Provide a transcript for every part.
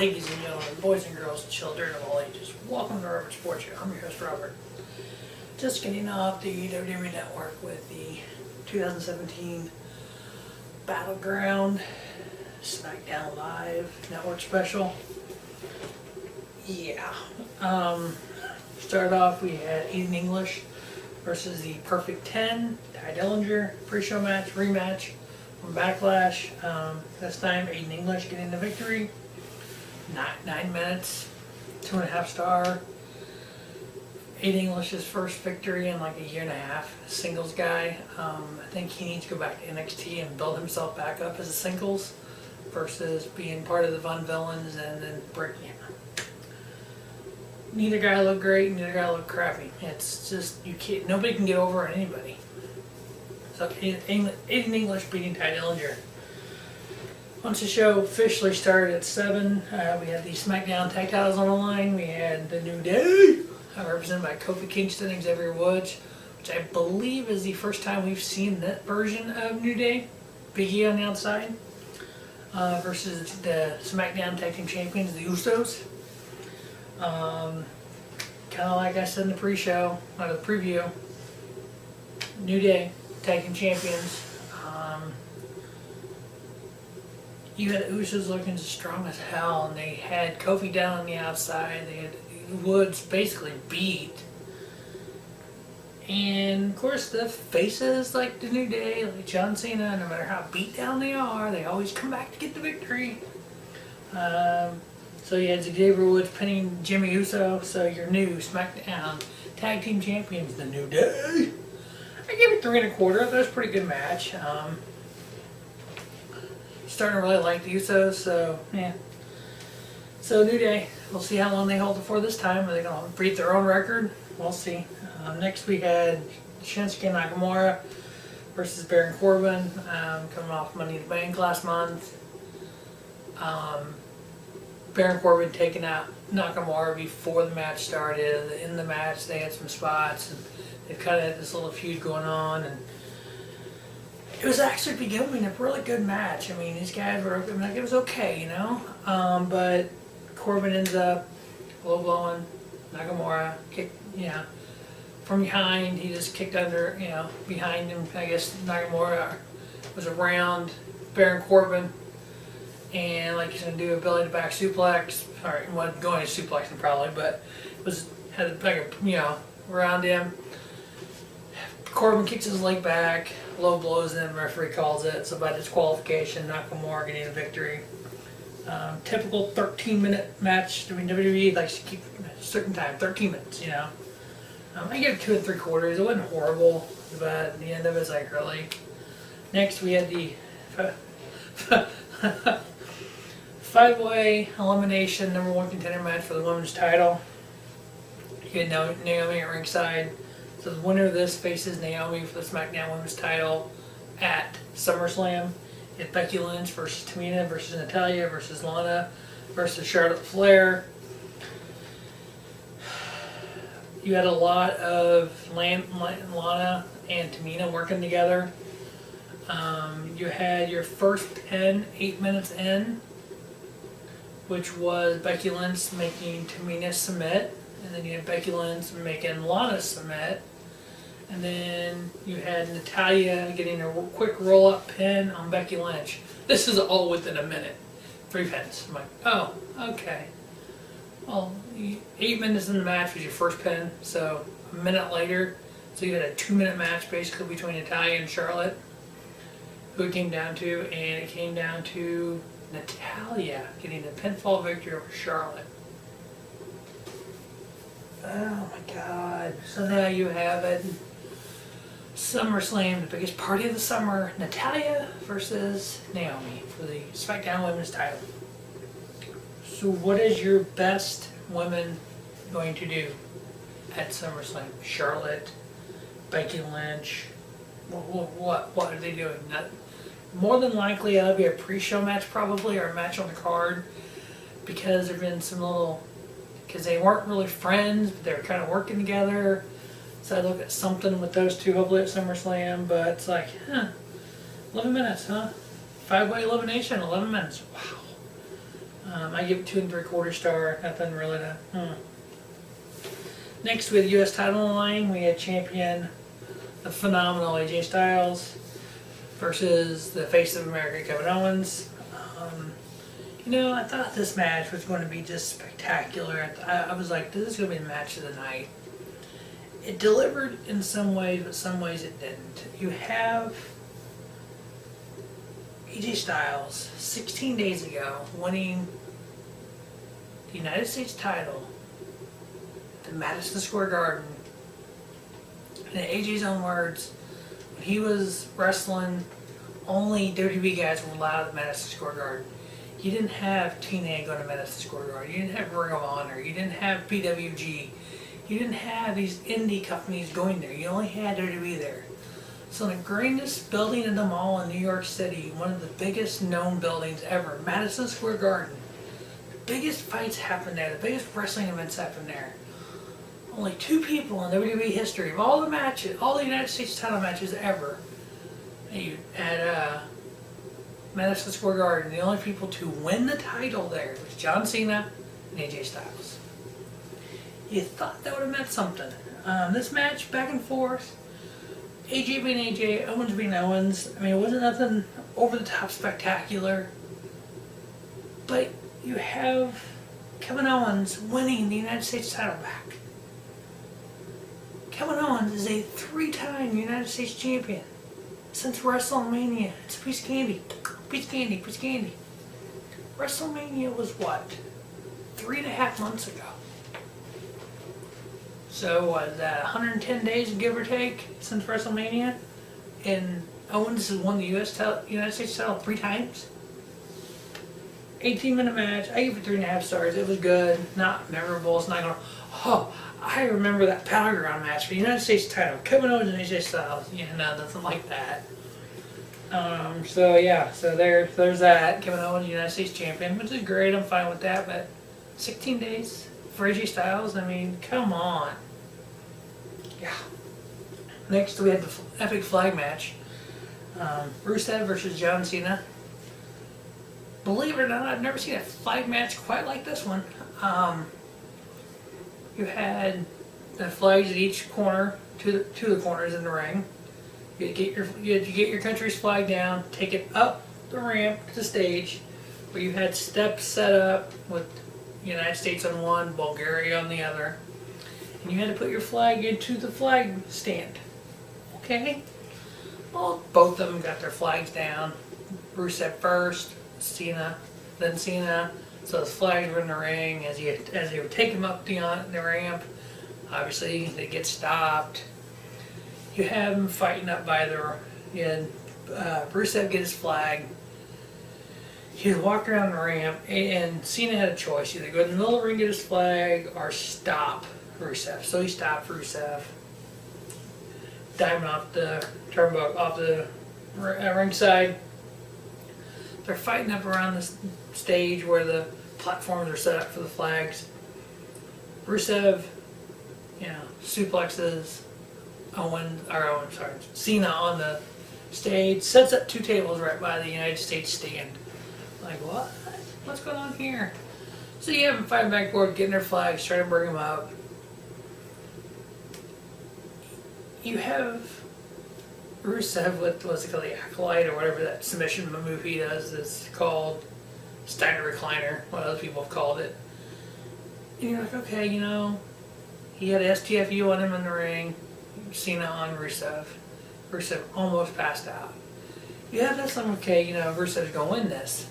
Ladies and gentlemen, boys and girls, children of all ages, welcome to Robert Sports Show. I'm your host, Robert. Just getting off the WWE Network with the 2017 Battleground Smackdown Live Network Special. Yeah. Started off, we had Aiden English versus the Perfect 10, Ty Dillinger, pre-show match, rematch from Backlash. This time, Aiden English getting the victory. 9 minutes, 2.5 star. Aiden English's first victory in like a year and a half. Singles guy. I think he needs to go back to NXT and build himself back up as a singles versus being part of the Von Villains and then breaking him. Neither guy looked great, neither guy looked crappy. It's just, you can't, nobody can get over on anybody. So Aiden English beating Ty Dillinger. Once the show officially started at 7, we had the Smackdown tag titles on the line. We had the New Day, represented by Kofi Kingston and Xavier Woods, which I believe is the first time we've seen that version of New Day. Big E on the outside, versus the Smackdown Tag Team Champions, the Usos. Kind of like I said in the pre-show, or the preview, New Day, Tag Team Champions. You had the Usos looking strong as hell, and they had Kofi down on the outside. They had Woods basically beat. And of course, the faces like the New Day, like John Cena, no matter how beat down they are, they always come back to get the victory. So you had Xavier Woods pinning Jimmy Uso, so your new SmackDown Tag Team Champions, the New Day. I gave it 3 1/4. That was a pretty good match. Starting to really like the Usos, so yeah. So New Day, we'll see how long they hold it for this time. Are they going to beat their own record? We'll see. Next we had Shinsuke Nakamura versus Baron Corbin, coming off Money in the Bank last month. Baron Corbin taking out Nakamura before the match started. In the match, they had some spots, and they kind of had this little feud going on, and it was actually becoming a really good match. I mean, these guys were, it was okay, you know. But Corbin ends up low blowing Nakamura, from behind. He just kicked under, behind him. I guess Nakamura was around Baron Corbin, and like he's gonna do a belly to back suplex. Or wasn't going to suplex him probably, but had a back, around him. Corbin kicks his leg back, low blows him, referee calls it, so by disqualification, Nakamura getting a victory. Typical 13-minute match. I mean, WWE likes to keep a certain time, 13 minutes, I give it 2 3/4. It wasn't horrible, but the end of it's like really. Next, we had the 5-way elimination #1 contender match for the women's title. You had Naomi at ringside. So the winner of this faces Naomi for the SmackDown Women's title at SummerSlam. You had Becky Lynch versus Tamina versus Natalya versus Lana versus Charlotte Flair. You had a lot of Lana and Tamina working together. You had your first pin 8 minutes in, which was Becky Lynch making Tamina submit. And then you had Becky Lynch making Lana submit. And then you had Natalya getting a quick roll-up pin on Becky Lynch. This is all within a minute. 3 pins. I'm like, oh, okay. Well, 8 minutes in the match was your first pin, so a minute later, so you had a 2-minute match basically between Natalya and Charlotte. Who it came down to, and it came down to Natalya getting a pinfall victory over Charlotte. Oh my God. So now you have it. SummerSlam, the biggest party of the summer. Natalya versus Naomi for the SmackDown Women's title. So what is your best women going to do at SummerSlam? Charlotte, Becky Lynch. What are they doing? More than likely that'll be a pre-show match probably, or a match on the card, because there've been some little, because they weren't really friends, but they were kind of working together. So I look at something with those two hopefully at SummerSlam, but it's like, 11 minutes, huh? 5-way elimination, 11 minutes. Wow. I give it 2 3/4 star. Nothing really to. Next, we had the U.S. title on the line. We had champion, the phenomenal AJ Styles, versus the face of America, Kevin Owens. I thought this match was going to be just spectacular. I was like, this is going to be the match of the night. It delivered in some ways, but some ways it didn't. You have AJ Styles 16 days ago winning the United States title at Madison Square Garden. And in AJ's own words, when he was wrestling, only WWE guys were allowed at Madison Square Garden. You didn't have TNA going to Madison Square Garden. You didn't have Ring of Honor. You didn't have PWG. You didn't have these indie companies going there. You only had WWE there. So the grandest building in the mall in New York City, one of the biggest known buildings ever, Madison Square Garden. The biggest fights happen there. The biggest wrestling events happen there. Only 2 people in WWE history of all the matches, all the United States title matches ever, at Madison Square Garden, the only people to win the title there was John Cena and AJ Styles. You thought that would have meant something. This match, back and forth, AJ being AJ, Owens being Owens. I mean, it wasn't nothing over the top spectacular. But you have Kevin Owens winning the United States title back. Kevin Owens is a 3-time United States champion since WrestleMania. It's a piece of candy. Piece of candy, piece of candy. WrestleMania was what? 3.5 months ago. So was that 110 days, give or take, since WrestleMania? And Owens has won the United States title 3 times? 18-minute match. I give it 3.5 stars. It was good. Not memorable. It's not going, oh, I remember that Battleground match for the United States title. Kevin Owens and AJ Styles. Yeah, no, nothing like that. So there's that. Kevin Owens, United States champion, which is great. I'm fine with that. But 16 days for AJ Styles. I mean, come on. Yeah. Next, we had the epic flag match. Rusev versus John Cena. Believe it or not, I've never seen a flag match quite like this one. You had the flags at each corner, to the corners in the ring. You had to get your country's flag down, take it up the ramp to the stage, where you had steps set up with United States on one, Bulgaria on the other, and you had to put your flag into the flag stand. Okay? Well, both of them got their flags down. Rusev first, Cena, then Cena. So the flags were in the ring as they would take them up the ramp. Obviously, they get stopped. You have them fighting up by Rusev get his flag. He walked around the ramp, and Cena had a choice: either go in the middle of the ring, get his flag, or stop Rusev. So he stopped Rusev, diving off the turnbuckle, off the ringside. They're fighting up around the stage where the platforms are set up for the flags. Rusev, suplexes Cena on the stage, sets up 2 tables right by the United States stand. Like, what? What's going on here? So you have them fighting back and forth, getting their flags, trying to bring them up. You have Rusev with, what's it called, the Acolyte, or whatever that submission move he does is called, Steiner Recliner, what other people have called it. And you're like, okay, he had STFU on him in the ring, Cena on Rusev. Rusev almost passed out. You have this one, okay, Rusev's going to win this.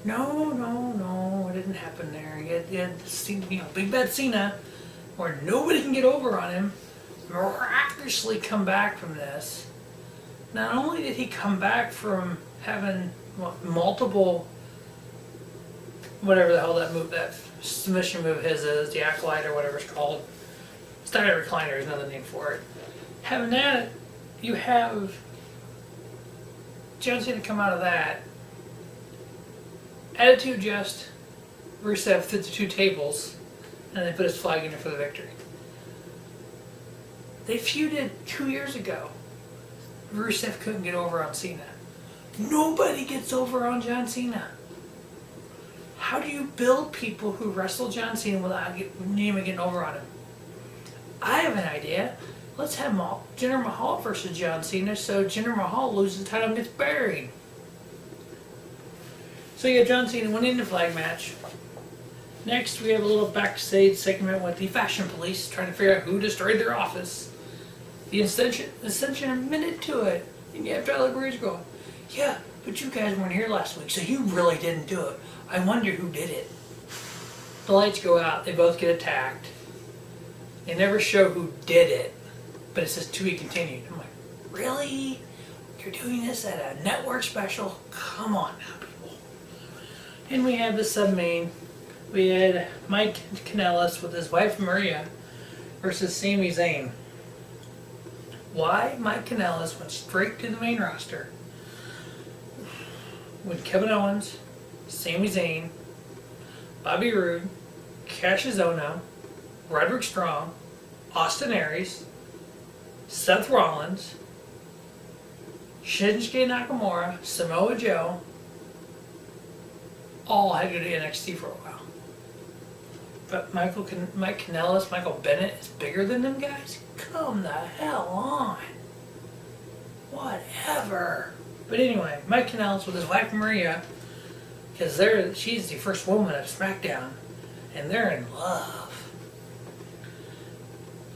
No, it didn't happen there. You had Big Bad Cena, where nobody can get over on him, miraculously come back from this. Not only did he come back from having multiple, whatever the hell that submission move his is, the Acolyte or whatever it's called, Steiner Recliner is another name for it. Having that, you have John Cena come out of that, attitude adjust, Rusev fit the 2 tables, and then put his flag in there for the victory. They feuded 2 years ago. Rusev couldn't get over on Cena. Nobody gets over on John Cena. How do you build people who wrestle John Cena without getting over on him? I have an idea. Let's have Jinder Mahal versus John Cena, so Jinder Mahal loses the title and gets buried. So you have John Cena winning the flag match. Next, we have a little backstage segment with the Fashion Police trying to figure out who destroyed their office. The Ascension a minute to it, and you have Tyler Breeze going, "Yeah, but you guys weren't here last week, so you really didn't do it. I wonder who did it." The lights go out. They both get attacked. They never show who did it, but it says to be continued. I'm like, really? You're doing this at a network special? Come on now, people. And we have the sub-main. We had Mike Kanellis with his wife Maria versus Sami Zayn. Why Mike Kanellis went straight to the main roster when Kevin Owens, Sami Zayn, Bobby Roode, Cassius Ohno, Roderick Strong, Austin Aries, Seth Rollins, Shinsuke Nakamura, Samoa Joe, all had to go to NXT for a while. But Mike Kanellis, Michael Bennett is bigger than them guys? Come the hell on. Whatever. But anyway, Mike Kanellis with his wife Maria, because she's the first woman of Smackdown, and they're in love.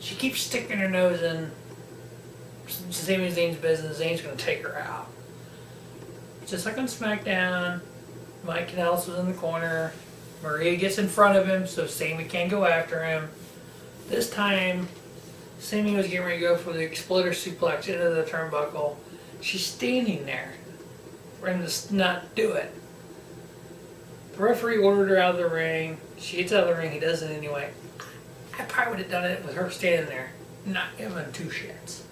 She keeps sticking her nose in Sami Zayn's business. Zayn's going to take her out. Just like on SmackDown, Mike Kanellis was in the corner. Maria gets in front of him so Sami can't go after him. This time, Sami was getting ready to go for the exploder suplex into the turnbuckle. She's standing there for him to not do it. The referee ordered her out of the ring. She gets out of the ring. He does it anyway. I probably would have done it with her standing there, not giving two shits.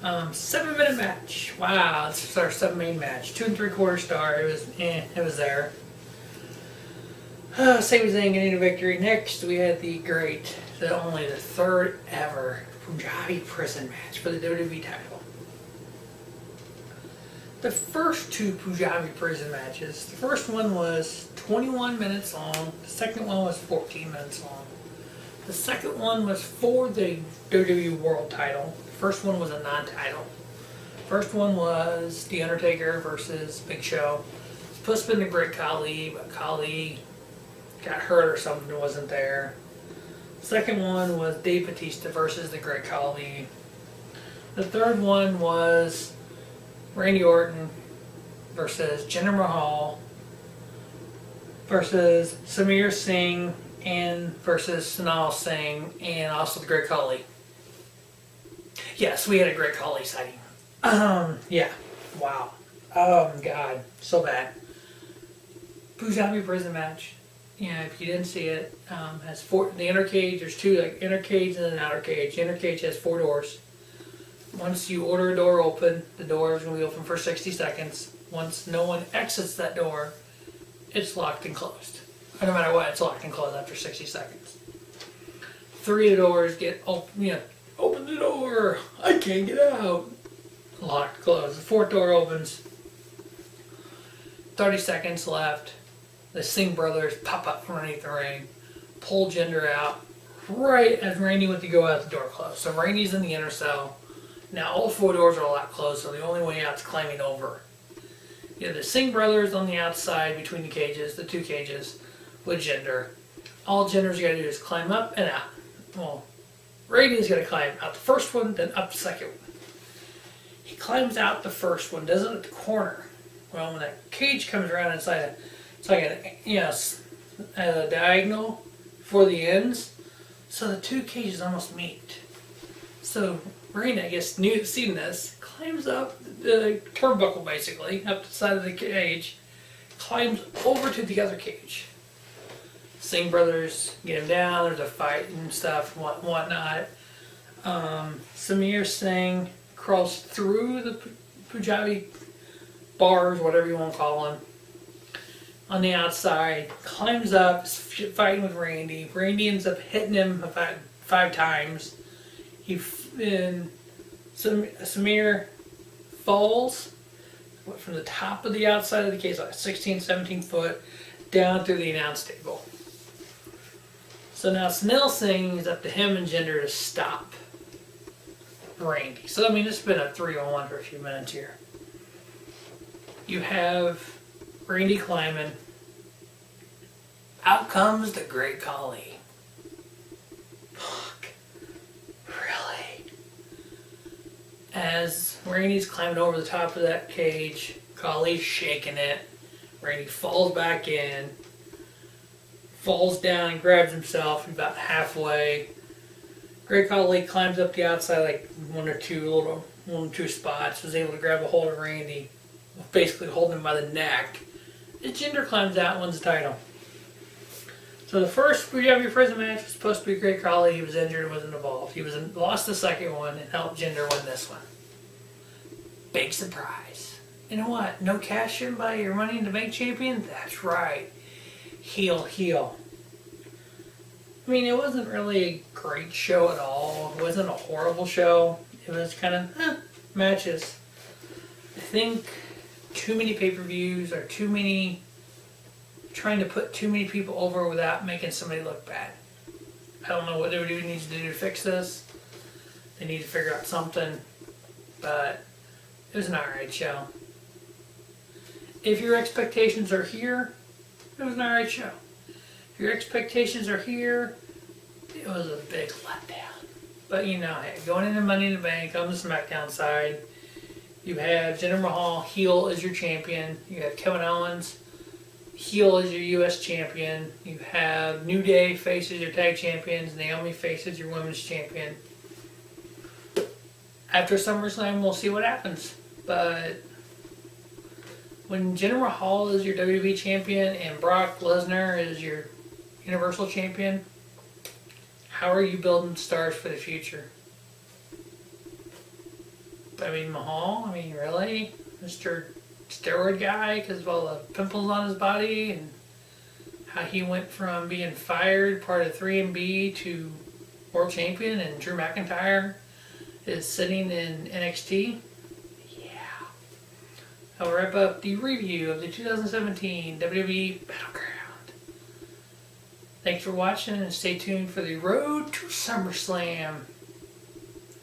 7-minute match. Wow, this is our 7-main match. 2 3/4 star. It was there. Sami Zayn getting a victory. Next, we had the third ever Punjabi prison match for the WWE title. The first 2 Punjabi prison matches, the first one was 21 minutes long, the second one was 14 minutes long. The second one was for the WWE World title. The first one was a non-title. First one was The Undertaker versus Big Show. It's supposed to have been the Great Khali, but Khali got hurt or something and wasn't there. The second one was Dave Bautista versus the Great Khali. The third one was Randy Orton versus Jinder Mahal versus Samir Singh and versus Sunil Singh and also the Great Khali. Yes, we had a Great Khali sighting. Yeah. Wow. Oh God, so bad. Punjabi prison match. Yeah, if you didn't see it, has the inner cage. There's 2 inner cage and an outer cage. The inner cage has 4 doors. Once you order a door open, the door is going to be open for 60 seconds. Once no one exits that door, it's locked and closed. No matter what, it's locked and closed after 60 seconds. 3 of the doors get open. Open the door. I can't get out. Locked, closed. The 4th door opens. 30 seconds left. The Singh brothers pop up from underneath the ring, pull Jinder out right as Randy went to go out, the door closed. So Randy's in the inner cell. Now all 4 doors are locked closed, so the only way out is climbing over. You have the Singh brothers on the outside between the cages, the 2 cages, with Jinder. All Jinder's got to do is climb up and out. Well, Randy's got to climb out the first one, then up the second one. He climbs out the first one, does it at the corner. Well, when that cage comes around inside it, it's like a diagonal for the ends, so the 2 cages almost meet. So Randy, I guess, seeing this, climbs up the turnbuckle basically, up the side of the cage, climbs over to the other cage. Singh brothers get him down, there's a fight and stuff, whatnot. Samir Singh crawls through the Punjabi bars, whatever you want to call them, on the outside, climbs up, is fighting with Randy. Randy ends up hitting him about 5 times. Samir falls from the top of the outside of the cage, like 16, 17 foot, down through the announce table. So now Snell saying it's up to him and Jinder to stop Randy. So I mean, it's been a 3-on-1 for a few minutes here. You have Randy climbing. Out comes the Great Khali. Fuck. Really? As Randy's climbing over the top of that cage, Khali's shaking it. Randy falls back in. Falls down and grabs himself about halfway. Great Khali climbs up the outside like one or two spots. Was able to grab a hold of Randy, basically holding him by the neck. And Jinder climbs out and wins the title. So the first WW match was supposed to be Great Khali. He was injured and wasn't involved. He lost the second one and helped Jinder win this one. Big surprise. You know what? No cash in by your Money in the Bank champion? That's right. Heel. I mean, it wasn't really a great show at all. It wasn't a horrible show. It was kind of matches. I think too many pay-per-views or trying to put too many people over without making somebody look bad. I don't know what WWE needs to do to fix this. They need to figure out something, but it was an alright show. If your expectations are here, it was an alright show. If your expectations are here, it was a big letdown. But you know, hey, going into Money in the Bank on the Smackdown side, you have Jinder Mahal, heel as your champion. You have Kevin Owens, heel as your U.S. champion. You have New Day, face as your tag champions. Naomi, face as your women's champion. After SummerSlam, we'll see what happens. But when Jinder Mahal is your WWE champion and Brock Lesnar is your Universal champion, how are you building stars for the future? I mean, Mahal, really? Mr. Steroid guy because of all the pimples on his body and how he went from being fired, part of 3MB, to world champion, and Drew McIntyre is sitting in NXT? I'll wrap up the review of the 2017 WWE Battleground. Thanks for watching and stay tuned for the road to SummerSlam.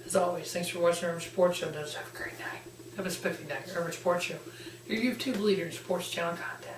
As always, thanks for watching Urban Sports Show. Have a great night. Have a spiffy night. Urban Sports Show, your YouTube leader in sports channel content.